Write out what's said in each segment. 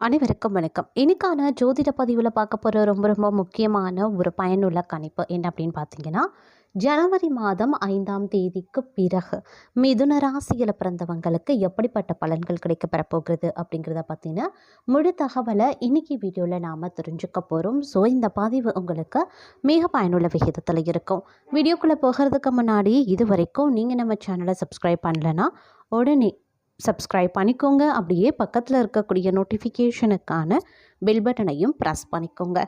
அனைவருக்கும் வணக்கம். இன்னைக்கான ஜோதிட பதிவில் பார்க்க போகிற ரொம்ப ரொம்ப முக்கியமான ஒரு பயனுள்ள கணிப்பு என்ன அப்படின்னு பார்த்தீங்கன்னா, ஜனவரி மாதம் 5ஆம் தேதிக்கு பிறகு மிதுன ராசியில் பிறந்தவங்களுக்கு எப்படிப்பட்ட பலன்கள் கிடைக்கப்பெற போகிறது அப்படிங்கிறத பற்றின முழு தகவலை இன்னைக்கு வீடியோவில் நாம் தெரிஞ்சுக்க போகிறோம். ஸோ இந்த பதிவு உங்களுக்கு மிக பயனுள்ள விகிதத்தில் இருக்கும். வீடியோக்குள்ளே போகிறதுக்கு முன்னாடி இது வரைக்கும் நீங்கள் நம்ம சேனலை சப்ஸ்கிரைப் பண்ணலைன்னா உடனே சப்ஸ்கிரைப் பண்ணிக்கோங்க. அப்படியே பக்கத்தில் இருக்கக்கூடிய நோட்டிஃபிகேஷனுக்கான பெல் பட்டனையும் ப்ரெஸ் பண்ணிக்கோங்க.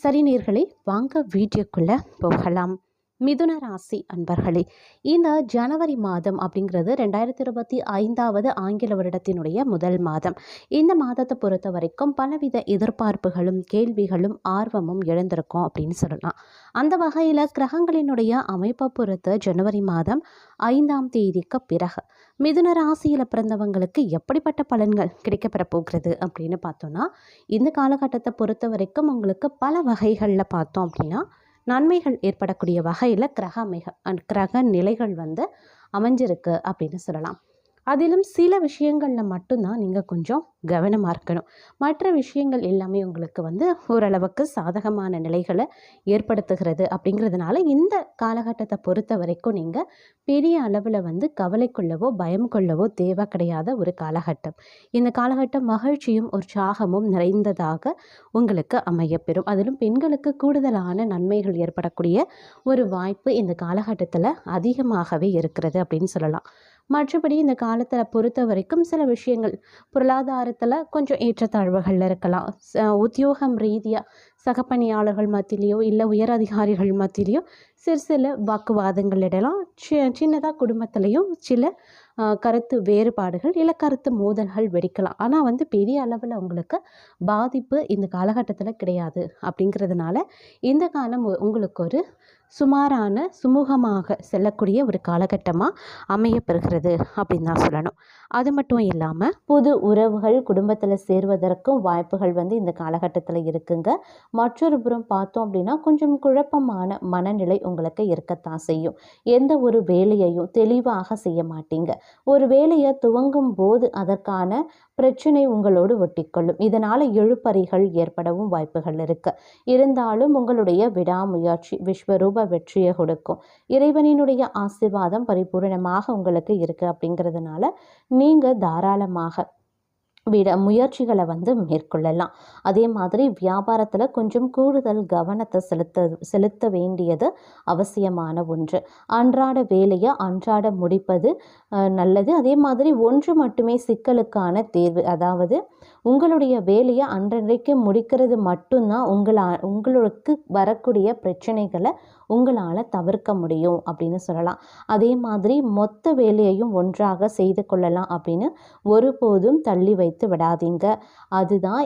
சரி நேயர்களே, வாங்க வீடியோக்குள்ளே போகலாம். மிதுன ராசி அன்பர்களே, இந்த ஜனவரி மாதம் அப்படிங்கிறது 2025வது ஆங்கில வருடத்தினுடைய முதல் மாதம். இந்த மாதத்தை பொறுத்த வரைக்கும் பலவித எதிர்பார்ப்புகளும் கேள்விகளும் ஆர்வமும் எழுந்திருக்கும் அப்படின்னு சொல்லலாம். அந்த வகையில் கிரகங்களினுடைய அமைப்பை பொறுத்து ஜனவரி மாதம் 5ஆம் தேதிக்கு பிறகு மிதுன ராசியில் பிறந்தவங்களுக்கு எப்படிப்பட்ட பலன்கள் கிடைக்கப்பெற போகிறது அப்படின்னு பார்த்தோன்னா, இந்த காலகட்டத்தை பொறுத்த வரைக்கும் உங்களுக்கு பல வகைகளில் பார்த்தோம் அப்படின்னா நன்மைகள் ஏற்படக்கூடிய வகையில் கிரக நிலைகள் அமைஞ்சிருக்கு அப்படின்னு சொல்லலாம். அதிலும் சில விஷயங்களில் மட்டும்தான் நீங்கள் கொஞ்சம் கவனமாக இருக்கணும். மற்ற விஷயங்கள் எல்லாமே உங்களுக்கு ஓரளவுக்கு சாதகமான நிலைகளை ஏற்படுத்துகிறது. அப்படிங்கிறதுனால இந்த காலகட்டத்தை பொறுத்த வரைக்கும் நீங்கள் பெரிய அளவில் கவலை கொள்ளவோ பயம் கொள்ளவோ தேவை கிடையாத ஒரு காலகட்டம். இந்த காலகட்டம் மகிழ்ச்சியும் உற்சாகமும் நிறைந்ததாக உங்களுக்கு அமையப்பெறும். அதிலும் பெண்களுக்கு கூடுதலான நன்மைகள் ஏற்படக்கூடிய ஒரு வாய்ப்பு இந்த காலகட்டத்தில் அதிகமாகவே இருக்கிறது அப்படின்னு சொல்லலாம். மற்றபடி இந்த காலத்தில் பொறுத்த வரைக்கும் சில விஷயங்கள் பொருளாதாரத்தில் கொஞ்சம் ஏற்றத்தாழ்வுகள் இருக்கலாம். உத்தியோகம் ரீதியாக சக பணியாளர்கள் மத்தியிலையோ இல்லை உயர் அதிகாரிகள் மத்தியிலையோ சில வாக்குவாதங்களிடலாம். சின்னதாக குடும்பத்திலையும் சில கருத்து வேறுபாடுகள் இல்லை கருத்து மோதல்கள் வெடிக்கலாம். ஆனால் பெரிய அளவில் உங்களுக்கு பாதிப்பு இந்த காலகட்டத்தில் கிடையாது. அப்படிங்கிறதுனால இந்த காலம் உங்களுக்கு ஒரு சுமாரான சுமூகமாக செல்லக்கூடிய ஒரு காலகட்டமாக அமையப்பெறுகிறது அப்படின்னு தான் சொல்லணும். அது மட்டும் இல்லாமல் புது உறவுகள் குடும்பத்தில் சேர்வதற்கும் வாய்ப்புகள் இந்த காலகட்டத்தில் இருக்குங்க. மற்றொரு புறம் பார்த்தோம் அப்படின்னா கொஞ்சம் குழப்பமான மனநிலை உங்களுக்கு இருக்கத்தான் செய்யும். எந்த ஒரு வேலையையும் தெளிவாக செய்ய மாட்டீங்க. ஒரு வேலையை துவங்கும் போது அதற்கான பிரச்சனை உங்களோடு ஒட்டிக்கொள்ளும். இதனால் இழுபறிகள் ஏற்படவும் வாய்ப்புகள் இருக்கு. இருந்தாலும் உங்களுடைய விடாமுயற்சி விஸ்வரூப வெற்றியை கொடுக்கும். இறைவனினுடைய ஆசீர்வாதம் பரிபூரணமாக உங்களுக்கு இருக்கு. அப்படிங்கிறதுனால நீங்கள் தாராளமாக முயற்சிகளை மேற்கொள்ளலாம். அதே மாதிரி வியாபாரத்தில் கொஞ்சம் கூடுதல் கவனத்தை செலுத்த வேண்டியது அவசியமான ஒன்று. அன்றாட வேலையை அன்றாட முடிப்பது நல்லது. அதே மாதிரி ஒன்று மட்டுமே சிக்கலுக்கான தேர்வு. அதாவது உங்களுடைய வேலையை அன்றைக்கு முடிக்கிறது மட்டும்தான் உங்களுக்கு வரக்கூடிய பிரச்சனைகளை உங்களால் தவிர்க்க முடியும் அப்படின்னு சொல்லலாம். அதே மாதிரி மொத்த வேலையையும் ஒன்றாக செய்து கொள்ளலாம் அப்படின்னு ஒருபோதும் தள்ளி வைத்து விடாதீங்க. அதுதான்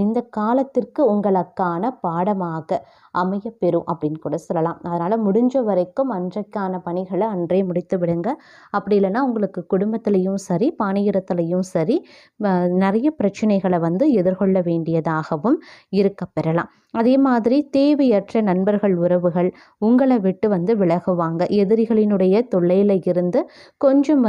இந்த காலத்திற்கு உங்களுக்கான பாடமாக அமையப்பெறும் அப்படின்னு கூட சொல்லலாம். அதனால் முடிஞ்ச வரைக்கும் அன்றைக்கான பணிகளை அன்றே முடித்து விடுங்க. அப்படி இல்லைன்னா உங்களுக்கு குடும்பத்திலையும் சரி பாணியரத்துலையும் சரி நிறைய பிரச்சனைகளை எதிர்கொள்ள வேண்டியதாகவும் இருக்க பெறலாம். அதே மாதிரி தேவையற்ற நண்பர்கள் உறவுகள் உங்களை விட்டு விலகுவாங்க. எதிரிகளினுடைய தொல்லையில் இருந்து கொஞ்சம்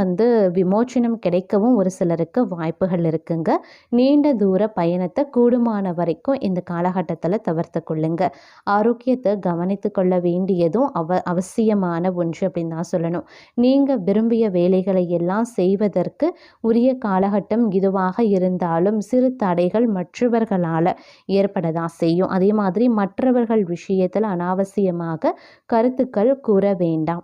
விமோச்சனம் கிடைக்கவும் ஒரு சிலருக்கு வாய்ப்புகள் இருக்குங்க. நீண்ட தூர பயணத்தை கூடுமான வரைக்கும் இந்த காலகட்டத்தில் தவிர்த்து கொள்ளுங்க. ஆரோக்கியத்தை கவனித்து கொள்ள வேண்டியதும் அவசியமான ஒன்று அப்படின்னு தான் சொல்லணும். நீங்கள் விரும்பிய வேலைகளை எல்லாம் செய்வதற்கு உரிய காலகட்டம் இதுவாக இருந்தாலும் சிறு தடைகள் மற்றவர்களால் ஏற்படதான் செய்யும். அதே மாதிரி மற்றவர்கள் விஷயத்தில் அனாவசியமாக கருத்துக்கள் கூற வேண்டாம்.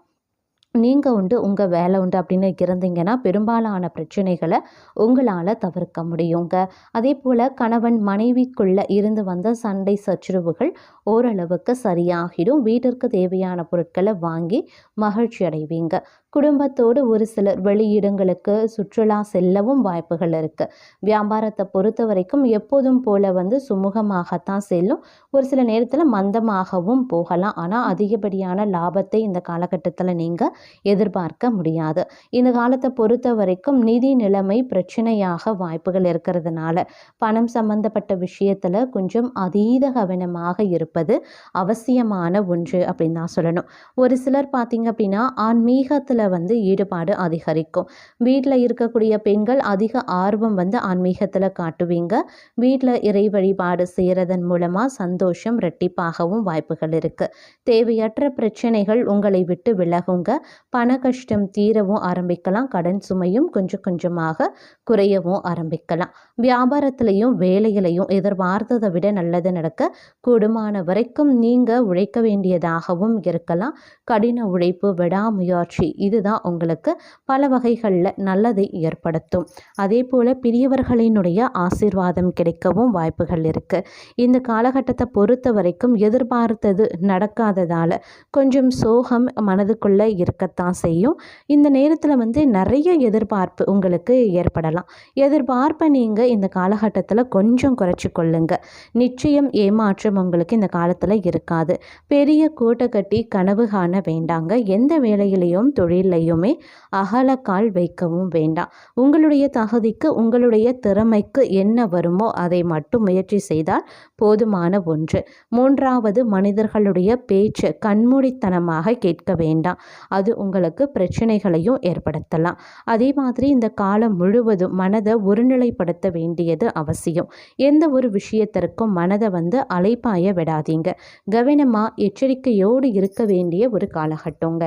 நீங்கள் உண்டு உங்கள் வேலை உண்டு அப்படின்னு இருந்தீங்கன்னா பெரும்பாலான பிரச்சனைகளை உங்களால் தவிர்க்க முடியுங்க. அதே போல் கணவன் மனைவிக்குள்ளே இருந்து வந்த சண்டை சச்சரவுகள் ஓரளவுக்கு சரியாகிடும். வீட்டிற்கு தேவையான பொருட்களை வாங்கி மகிழ்ச்சி அடைவீங்க. குடும்பத்தோடு ஒரு சிலர் வெளியிடங்களுக்கு சுற்றுலா செல்லவும் வாய்ப்புகள் இருக்குது. வியாபாரத்தை பொறுத்த வரைக்கும் எப்போதும் போல் சுமூகமாகத்தான் செல்லும். ஒரு சில நேரத்தில் மந்தமாகவும் போகலாம். ஆனால் அதிகப்படியான லாபத்தை இந்த காலகட்டத்தில் நீங்கள் எதிர்பார்க்க முடியாது. இந்த காலத்தை பொறுத்த வரைக்கும் நிதி நிலைமை பிரச்சனையாக வாய்ப்புகள் இருக்கிறதுனால பணம் சம்பந்தப்பட்ட விஷயத்தில் கொஞ்சம் அதீத கவனமாக இருப்பது அவசியமான ஒன்று அப்படின்னு தான் சொல்லணும். ஒரு சிலர் பார்த்தீங்க அப்படின்னா ஆன்மீகத்தில் பணிகளில் வந்து ஈடுபாடு அதிகரிக்கும். வீட்டில் இருக்கக்கூடிய பெண்கள் அதிக ஆர்வம் வந்து ஆன்மீகத்தில் காட்டுவீங்க. வீட்டில் இறை வழிபாடு செய்கிறதன் மூலமாக சந்தோஷம் ரெட்டிப்பாகவும் வாய்ப்புகள் இருக்குது. தேவையற்ற பிரச்சனைகள் உங்களை விட்டு விலகுங்க. பண கஷ்டம் தீரவும் ஆரம்பிக்கலாம். கடன் சுமையும் கொஞ்சம் கொஞ்சமாக குறையவும் ஆரம்பிக்கலாம். வியாபாரத்திலையும் வேலையிலையும் எதிர்பார்த்ததை விட நல்லது நடக்க கூடுமான வரைக்கும் நீங்கள் உழைக்க வேண்டியதாகவும் இருக்கலாம். கடின உழைப்பு, விடாமுயற்சி இதுதான் உங்களுக்கு பல வகைகளில் நல்லதை ஏற்படுத்தும். அதே போல் பெரியவர்களினுடைய ஆசீர்வாதம் கிடைக்கவும் வாய்ப்புகள் இருக்குது. இந்த காலகட்டத்தை பொறுத்த வரைக்கும் எதிர்பார்த்தது நடக்காததால் கொஞ்சம் சோகம் மனதுக்குள்ளே இருக்கத்தான் செய்யும். இந்த நேரத்தில் வந்து நிறைய எதிர்பார்ப்பு உங்களுக்கு ஏற்படலாம். எதிர்பார்ப்பை நீங்கள் இந்த காலகட்டத்தில் கொஞ்சம் குறைச்சி கொள்ளுங்க. நிச்சயம் ஏமாற்றம் உங்களுக்கு இந்த காலத்தில் இருக்காது. பெரிய கூட்டை கட்டி கனவு காண வேண்டாங்க. எந்த வேலையிலையும் தொழிலையுமே அகலக்கால் வைக்கவும் வேண்டாம். உங்களுடைய தகுதிக்கு உங்களுடைய திறமைக்கு என்ன வருமோ அதை மட்டும் முயற்சி செய்தால் போதுமான ஒன்று. மூன்றாவது, மனிதர்களுடைய பேச்சு கண்மூடித்தனமாக கேட்க வேண்டாம். அது உங்களுக்கு பிரச்சனைகளையும் ஏற்படுத்தலாம். அதே மாதிரி இந்த காலம் முழுவதும் மனதை ஒருநிலைப்படுத்த வேண்டியது அவசியம். எந்த ஒரு விஷயத்திற்கும் மனதை வந்து அலைப்பாய விடாதீங்க. கவனமாக எச்சரிக்கையோடு இருக்க வேண்டிய ஒரு காலகட்டங்க.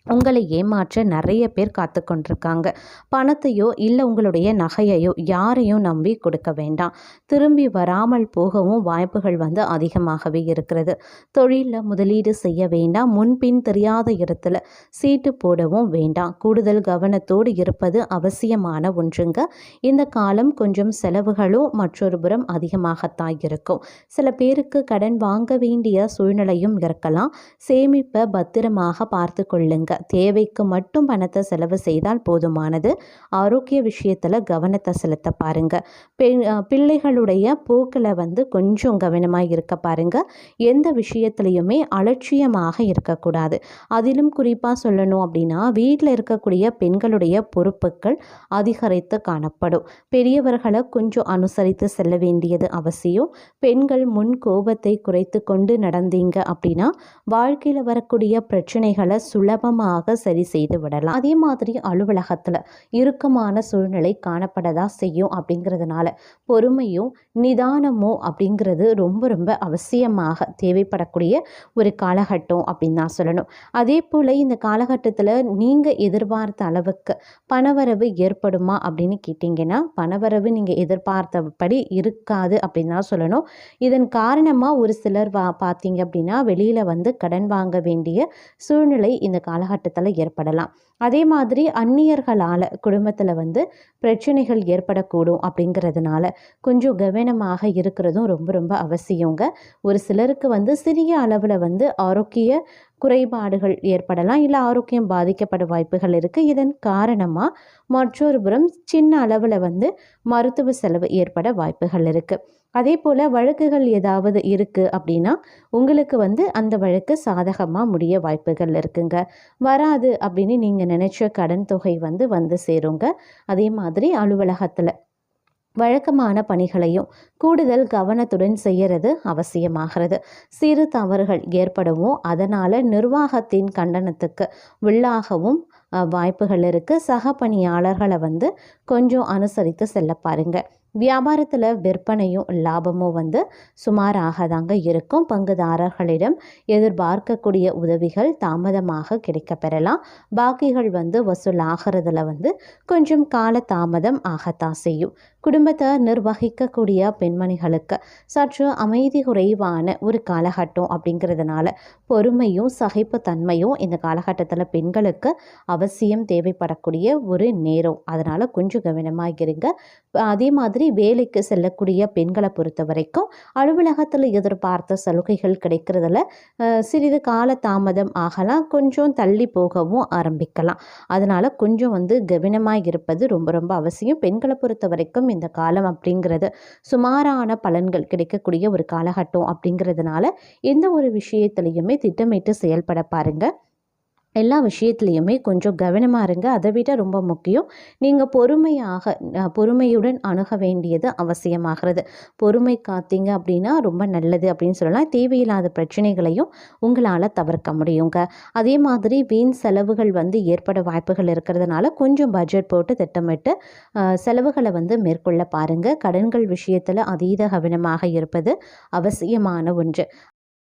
உங்களை ஏமாற்ற நிறைய பேர் காத்து கொண்டிருக்காங்க. பணத்தையோ இல்லை உங்களுடைய நகையையோ யாரையும் நம்பி கொடுக்க வேண்டாம். திரும்பி வராமல் போகவும் வாய்ப்புகள் வந்து அதிகமாகவே இருக்கிறது. தொழிலில் முதலீடு செய்ய வேண்டாம். முன்பின் தெரியாத இடத்துல சீட்டு போடவும் வேண்டாம். கூடுதல் கவனத்தோடு இருப்பது அவசியமான ஒன்றுங்க. இந்த காலம் கொஞ்சம் செலவுகளும் மற்றொரு புறம் அதிகமாகத்தான் இருக்கும். சில பேருக்கு கடன் வாங்க வேண்டிய சூழ்நிலையும் இருக்கலாம். சேமிப்பை பத்திரமாக பார்த்து கொள்ளுங்க. தேவைக்கு மட்டும் பணத்தை செலவு செய்தால் போதுமானது. ஆரோக்கிய விஷயத்தில் கவனத்தை செலுத்த பாருங்க. பிள்ளைகளுடைய போக்கில் வந்து கொஞ்சம் கவனமாக இருக்க பாருங்க. எந்த விஷயத்துலையுமே அலட்சியமாக இருக்கக்கூடாது. அதிலும் குறிப்பாக சொல்லணும் அப்படின்னா வீட்டில் இருக்கக்கூடிய பெண்களுடைய பொறுப்புகள் அதிகரித்து காணப்படும். பெரியவர்களை கொஞ்சம் அனுசரித்து செல்ல வேண்டியது அவசியம். பெண்கள் முன் கோபத்தை குறைத்து கொண்டு நடந்தீங்க அப்படின்னா வாழ்க்கையில் வரக்கூடிய பிரச்சனைகளை சுலபமாக சரி செய்து விடலாம். அதே மாதிரி அலுவலகத்தில் இறுக்கமான சூழ்நிலை காணப்படதா செய்யும். அப்படிங்கிறதுனால பொறுமையும் நிதானமும் அப்படிங்கிறது ரொம்ப ரொம்ப அவசியமாக தேவைப்படக்கூடிய ஒரு காலகட்டம் அப்படின்னு தான் சொல்லணும். அதே போல் இந்த காலகட்டத்தில் நீங்கள் எதிர்பார்த்த அளவுக்கு பணவரவு ஏற்படுமா அப்படின்னு கேட்டிங்கன்னா பணவரவு நீங்கள் எதிர்பார்த்தபடி இருக்காது அப்படின்னு தான் சொல்லணும். இதன் காரணமாக ஒரு சிலர் பார்த்தீங்க அப்படின்னா வெளியில் வந்து கடன் வாங்க வேண்டிய சூழ்நிலை இந்த காலகட்டத்தில் ஏற்படலாம். அதே மாதிரி அந்நியர்களால் குடும்பத்தில் வந்து பிரச்சனைகள் ஏற்படக்கூடும். அப்படிங்கிறதுனால கொஞ்சம் கவனமாக இருக்கிறதும் ரொம்ப ரொம்ப அவசியங்க. ஒரு சிலருக்கு வந்து சிறிய அளவில் வந்து ஆரோக்கிய குறைபாடுகள் ஏற்படலாம். இல்லை ஆரோக்கியம் பாதிக்கப்பட வாய்ப்புகள் இருக்குது. இதன் காரணமாக மற்றொரு புறம் சின்ன அளவில் வந்து மருத்துவ செலவு ஏற்பட வாய்ப்புகள் இருக்குது. அதே போல் வழக்குகள் ஏதாவது இருக்குது அப்படின்னா உங்களுக்கு வந்து அந்த வழக்கு சாதகமாக முடிய வாய்ப்புகள் இருக்குங்க. வராது அப்படின்னு நீங்கள் நினச்ச கடன் தொகை வந்து சேருங்க. அதே மாதிரி அலுவலகத்தில் வழக்கமான பணிகளையும் கூடுதல் கவனத்துடன் செய்கிறது அவசியமாகிறது. சிறு தவறுகள் ஏற்படவும் அதனால் நிர்வாகத்தின் கண்டனத்துக்கு உள்ளாகவும் வாய்ப்புகள் இருக்குது. சக பணியாளர்களை வந்து கொஞ்சம் அனுசரித்து செல்ல பாருங்கள். வியாபாரத்தில் விற்பனையும் லாபமும் வந்து சுமாராக தாங்க இருக்கும். பங்குதாரர்களிடம் எதிர்பார்க்கக்கூடிய உதவிகள் தாமதமாக கிடைக்க பெறலாம். பாக்கிகள் வந்து வசூலாகிறதுல வந்து கொஞ்சம் கால தாமதம் ஆகத்தான் செய்யும். குடும்பத்தை நிர்வகிக்கக்கூடிய பெண்மணிகளுக்கு சற்று அமைதி குறைவான ஒரு காலகட்டம். அப்படிங்கிறதுனால பொறுமையும் சகிப்புத்தன்மையும் இந்த காலகட்டத்தில் பெண்களுக்கு அவசியம் தேவைப்படக்கூடிய ஒரு நேரம். அதனால் கொஞ்சம் கவனமாக இருங்க. அதே மாதிரி வேலைக்கு செல்லக்கூடிய பெண்களை பொறுத்த வரைக்கும் அலுவலகத்தில் எதிர்பார்த்த சலுகைகள் கிடைக்கிறதுல சிறிது கால தாமதம் ஆகலாம். கொஞ்சம் தள்ளி போகவும் ஆரம்பிக்கலாம். அதனால் கொஞ்சம் வந்து கவனமாக இருப்பது ரொம்ப ரொம்ப அவசியம். பெண்களை பொறுத்த வரைக்கும் இந்த காலம் அப்படிங்கிறது சுமாரான பலன்கள் கிடைக்கக்கூடிய ஒரு காலகட்டம். அப்படிங்கிறதுனால எந்த ஒரு விஷயத்திலையுமே திட்டமிட்டு செயல்பட பாருங்க. எல்லா விஷயத்துலையுமே கொஞ்சம் கவனமாக இருங்க. அதை விட ரொம்ப முக்கியம், நீங்கள் பொறுமையுடன் அணுக வேண்டியது அவசியமாகிறது. பொறுமை காத்தீங்க அப்படின்னா ரொம்ப நல்லது அப்படின்னு சொல்லலாம். தேவையில்லாத பிரச்சனைகளையும் உங்களால் தவிர்க்க முடியுங்க. அதே மாதிரி வீண் செலவுகள் ஏற்பட வாய்ப்புகள் இருக்கிறதுனால கொஞ்சம் பட்ஜெட் போட்டு திட்டமிட்டு செலவுகளை மேற்கொள்ள பாருங்கள். கடன்கள் விஷயத்தில் அதீத கவனமாக இருப்பது அவசியமான ஒன்று.